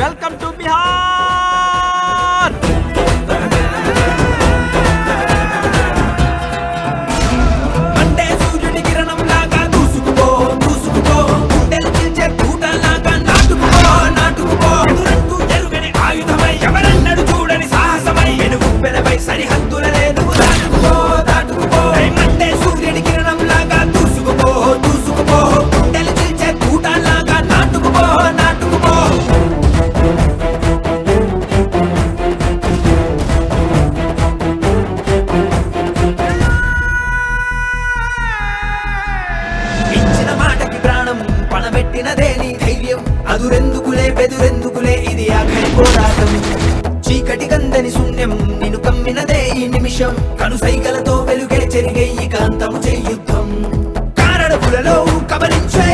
Welcome to Bihar. అంటే సూర్యుడి కిరణం లాగా దూసుకుపో దూసుకుపో, గుండెలు చీల్చే కూటలాగా నాటుకుపో నాటుకుపో. ఎదురంటూ ఎరుగని ఆయుధమై ఎవరన్నడు చూడని సాహసమై వెనుగుప్పెనపై సరిహద్దులనే నువ్వు దాటుకుపో దాటుకుపో. అంటే సూర్యుడి కిరణం లాగా దూసుకుపో దూసుకుపో, గుండెలు చీల్చే కూటలాగా నాటుకుపో నాటుకుపో. ఇచ్చిన మాటకి ప్రాణం పణబెట్టినదే నీ ధైర్యం. అదురెందుకులే బెదురెందుకులే ఇది ఆఖరి పోరాటం. చీకటి గందని శూన్యం నిన్ను కమ్మినదే ఈ నిమిషం. కనుసైగలతో వెలుగే చెరిగే ఈ కాంతము చేయుద్ధం. కారణపులలో కబలించే